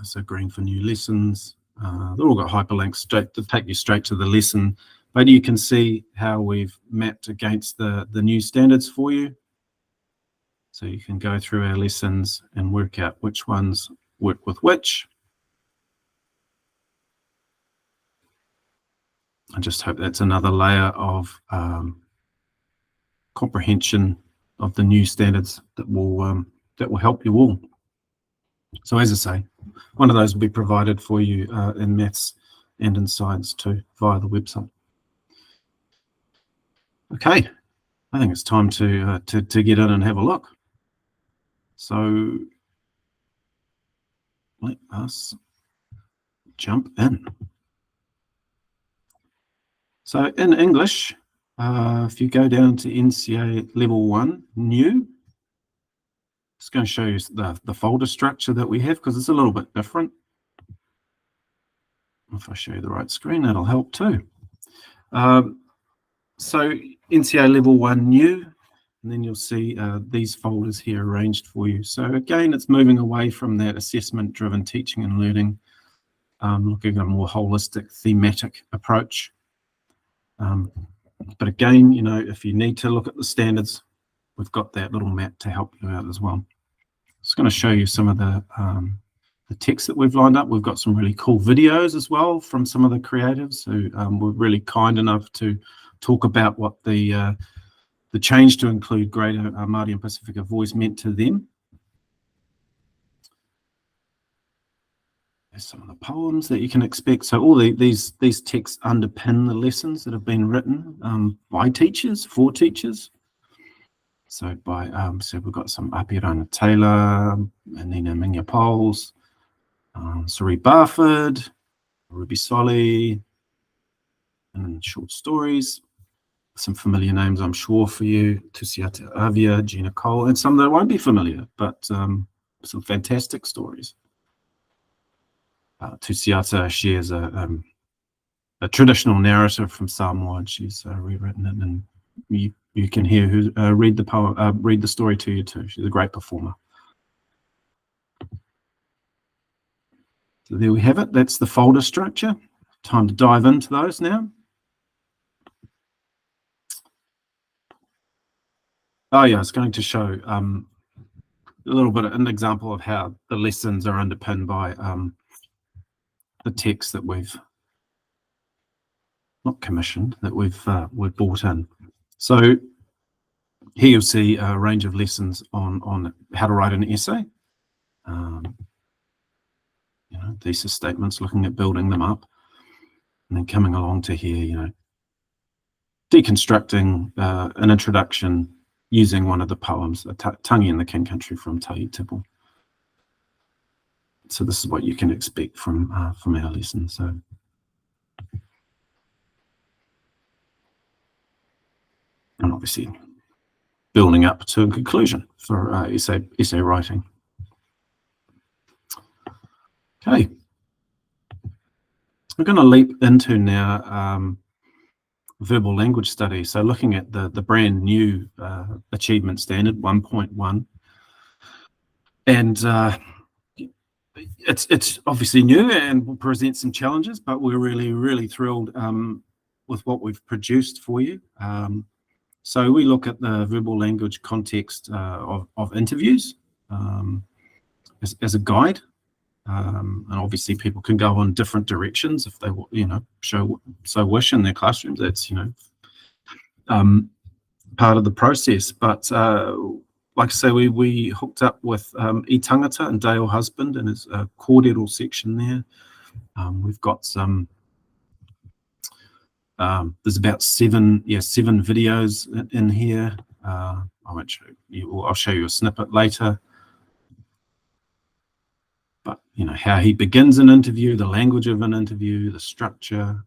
So green for new lessons. They've all got hyperlinks straight to take you straight to the lesson, but you can see how we've mapped against the new standards for you. So you can go through our lessons and work out which ones work with which. I just hope that's another layer of comprehension of the new standards that will help you all. So as I say, one of those will be provided for you in maths and in science too via the website. Okay, I think it's time to get in and have a look. So let us jump in. So in English, if you go down to NCEA Level 1, New, it's going to show you the folder structure that we have because it's a little bit different. If I show you the right screen, that'll help too. So NCEA Level 1, New, and then you'll see these folders here arranged for you. So again, it's moving away from that assessment-driven teaching and learning, looking at a more holistic, thematic approach. But again, you know, if you need to look at the standards, we've got that little map to help you out as well. It's going to show you some of the text that we've lined up. We've got some really cool videos as well from some of the creatives who were really kind enough to talk about what the change to include Greater Māori and Pacifica voice meant to them. There's some of the poems that you can expect. So all these texts underpin the lessons that have been written by teachers, for teachers. So by so we've got some Apirana Taylor, Nina Minya Poles, Sari Barford, Ruby Solly, and short stories. Some familiar names, I'm sure, for you. Tusiata Avia, Gina Cole, and some that won't be familiar, but some fantastic stories. Tusiata shares a traditional narrative from Samoa, and she's rewritten it, and you can hear her read the story to you too. She's a great performer. So there we have it. That's the folder structure. Time to dive into those now. Oh yeah, it's going to show a little bit of an example of how the lessons are underpinned by the text that we've not commissioned, that we've brought in. So here you'll see a range of lessons on how to write an essay. You know, thesis statements, looking at building them up, and then coming along to here, you know, deconstructing an introduction using one of the poems, Tangi in the King Country from Tai Tipu. So this is what you can expect from our lesson. So and obviously building up to a conclusion for essay writing. Okay, we're going to leap into now verbal language study. So looking at the brand new achievement standard 1.1, and it's obviously new and will present some challenges, but we're really thrilled with what we've produced for you. So we look at the verbal language context of interviews as a guide. And obviously people can go on different directions if they, you know, so wish in their classrooms. That's, you know, part of the process. But like I say, we hooked up with I Tangata and Dale Husband and his kōrero section there. We've got some, there's about seven videos in here. I won't show you, I'll show you a snippet later. But, you know, how he begins an interview, the language of an interview, the structure,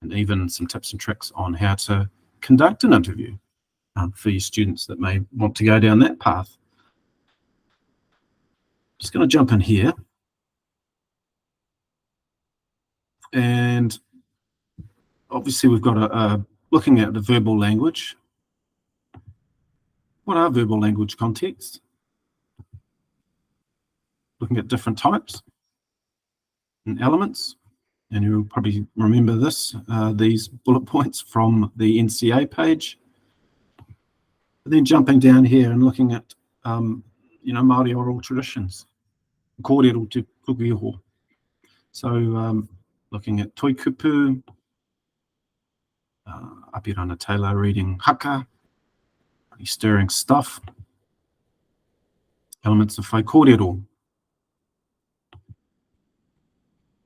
and even some tips and tricks on how to conduct an interview for your students that may want to go down that path. Just going to jump in here. And obviously we've got looking at the verbal language. What are verbal language contexts? Looking at different types. and elements. And you'll probably remember these bullet points from the NCEA page. And then jumping down here and looking at, Māori oral traditions, kōrero te kukuiho. So looking at toi kupu, Apirana Taylor reading haka, stirring stuff, elements of whai kōrero.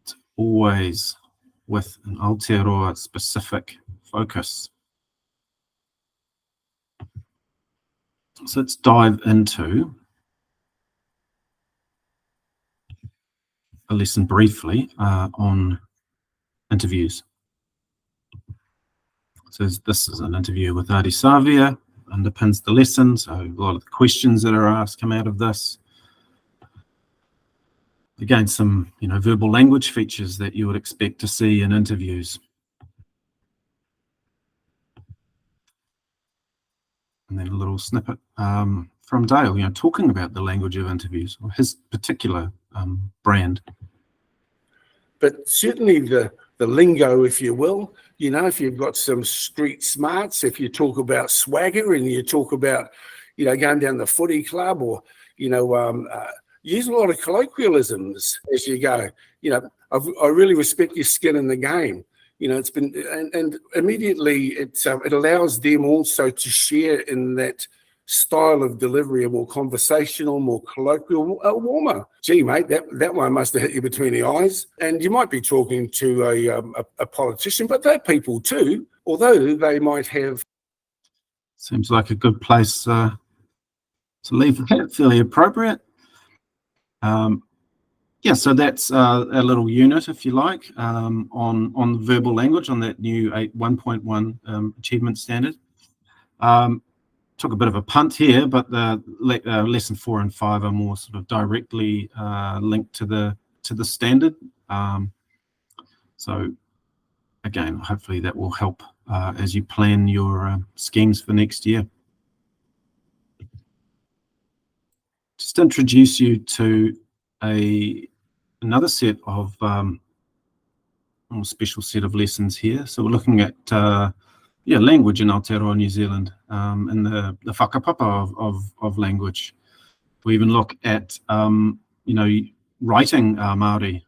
It's always with an Aotearoa specific focus. So let's dive into a lesson briefly on interviews. So this is an interview with Adi Savia, underpins the lesson. So a lot of the questions that are asked come out of this. Again, some verbal language features that you would expect to see in interviews. And then a little snippet from Dale, talking about the language of interviews, or his particular brand. But certainly the lingo, if you will, if you've got some street smarts, if you talk about swagger and you talk about, going down the footy club, or, use a lot of colloquialisms as you go. I really respect your skin in the game. It's been, and immediately it allows them also to share in that style of delivery, a more conversational, more colloquial, warmer. Gee, mate, that one must have hit you between the eyes. And you might be talking to a politician, but they're people too, although they might have. Seems like a good place to leave that, fairly appropriate. So that's a little unit, if you like, on verbal language, on that new 1.1 achievement standard. Took a bit of a punt here, but the lesson 4 and 5 are more sort of directly linked to the standard. So again, hopefully that will help as you plan your schemes for next year. Just introduce you to another set of special set of lessons here. So we're looking at language in Aotearoa New Zealand, and the whakapapa of language. We even look at writing Māori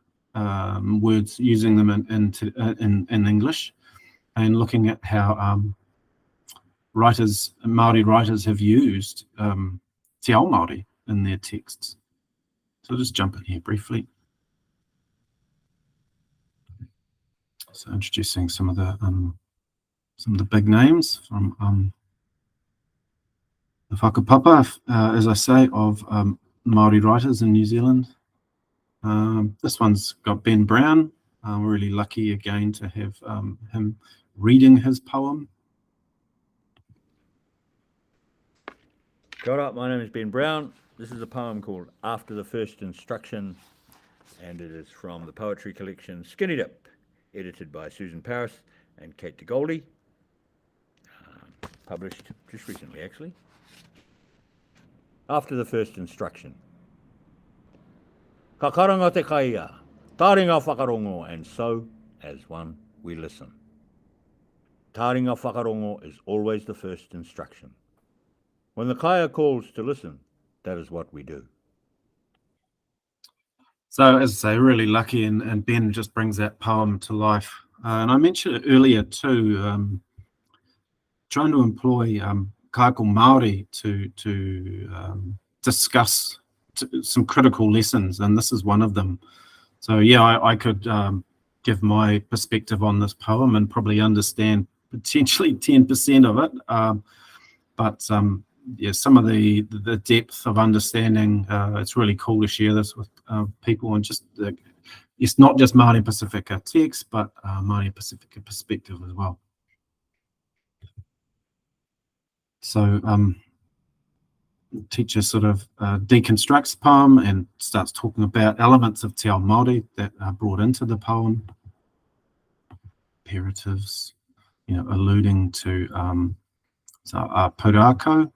words, using them in English, and looking at how Māori writers have used te ao Māori in their texts. So I'll just jump in here briefly. So introducing some of the big names from the whakapapa, as I say, of Māori writers in New Zealand. This one's got Ben Brown. We're really lucky again to have him reading his poem. Kia ora, my name is Ben Brown. This is a poem called After the First Instruction, and it is from the poetry collection Skinny Dip, edited by Susan Paris and Kate DeGoldie, published just recently actually. After the First Instruction. Ka karanga te kaia, tāringa whakarongo, and so, as one, we listen. Tāringa whakarongo is always the first instruction. When the kaia calls to listen, that is what we do. So, as I say, really lucky, and Ben just brings that poem to life. And I mentioned it earlier too, trying to employ kāko Māori to discuss some critical lessons, and this is one of them. So yeah, I could give my perspective on this poem and probably understand potentially 10% of it, but some of the depth of understanding, it's really cool to share this with people, and just it's not just Māori Pacifica text, but Māori Pacifica perspective as well. So the teacher sort of deconstructs the poem and starts talking about elements of te ao Māori that are brought into the poem, imperatives, alluding to Pōrākau,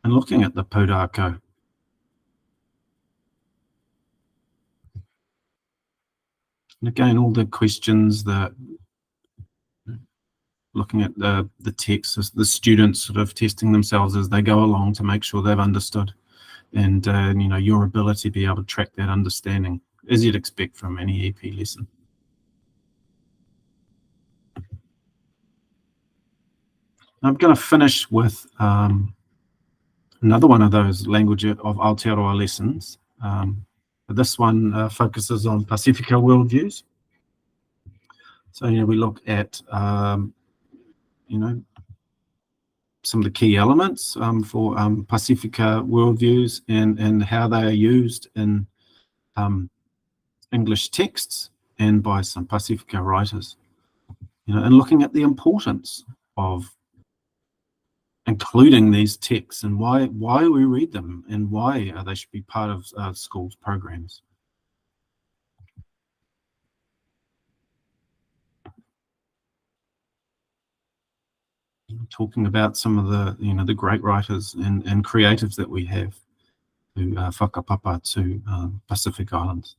and looking at the Pōrākau. And again, all the questions, looking at the text, the students sort of testing themselves as they go along to make sure they've understood, and you know, your ability to be able to track that understanding as you'd expect from any EP lesson. I'm going to finish with another one of those language of Aotearoa lessons. This one focuses on Pasifika worldviews. So, you know, we look at, you know, some of the key elements for Pasifika worldviews and how they are used in English texts and by some Pasifika writers. You know, and looking at the importance of including these texts and why we read them and why they should be part of schools' programs. Talking about some of the, you know, the great writers and creatives that we have who whakapapa to Pacific Islands.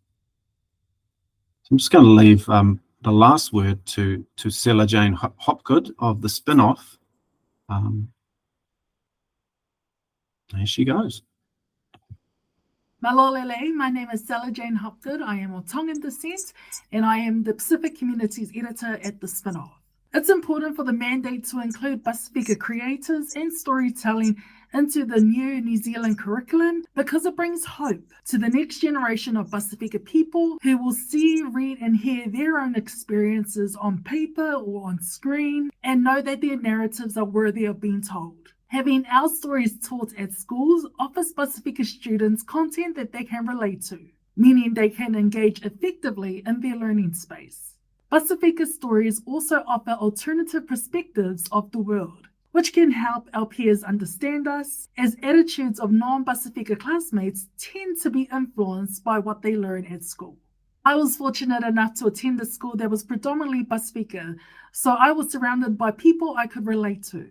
So I'm just going to leave the last word to Sela Jane Hopgood of the spin-off. There she goes. Malolele, my name is Sela Jane Hopgood. I am of Tongan descent, and I am the Pacific Communities Editor at the Spin-Off. It's important for the mandate to include Pasifika creators and storytelling into the new New Zealand curriculum because it brings hope to the next generation of Pasifika people who will see, read and hear their own experiences on paper or on screen and know that their narratives are worthy of being told. Having our stories taught at schools offers Pasifika students content that they can relate to, meaning they can engage effectively in their learning space. Pasifika stories also offer alternative perspectives of the world, which can help our peers understand us, as attitudes of non-Pasifika classmates tend to be influenced by what they learn at school. I was fortunate enough to attend a school that was predominantly Pasifika, so I was surrounded by people I could relate to.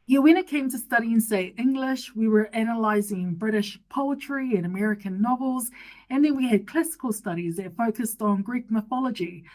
Yet when it came to studying, say, English, we were analysing British poetry and American novels, and then we had classical studies that focused on Greek mythology,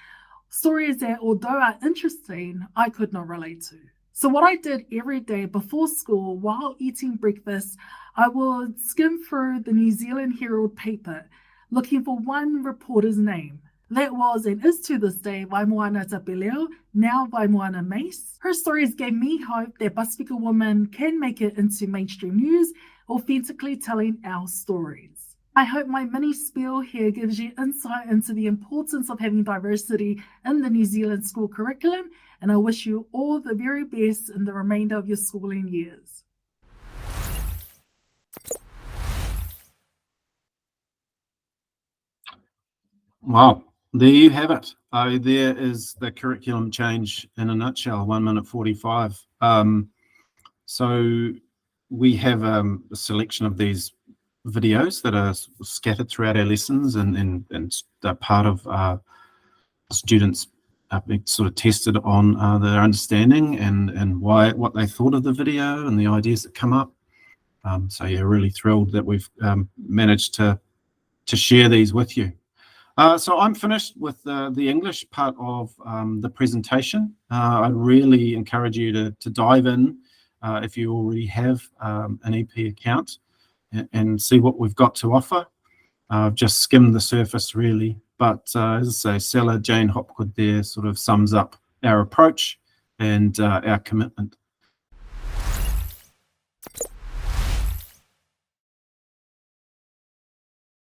stories that, although are interesting, I could not relate to. So what I did every day before school while eating breakfast, I would skim through the New Zealand Herald paper, looking for one reporter's name. That was and is to this day Vaimoana Tapeleo, now Vaimoana Mace. Her stories gave me hope that Pasifika women can make it into mainstream news, authentically telling our stories. I hope my mini spiel here gives you insight into the importance of having diversity in the New Zealand school curriculum, and I wish you all the very best in the remainder of your schooling years. Wow, there you have it. There is the curriculum change in a nutshell, 1 minute 45. So we have a selection of these videos that are scattered throughout our lessons and they're part of students being sort of tested on their understanding and what they thought of the video and the ideas that come up. So yeah, really thrilled that we've managed to share these with you. So I'm finished with the English part of the presentation. I'd really encourage you to dive in if you already have an EP account and see what we've got to offer. I've just skimmed the surface really, but as I say, Sela Jane Hopgood there sort of sums up our approach and our commitment.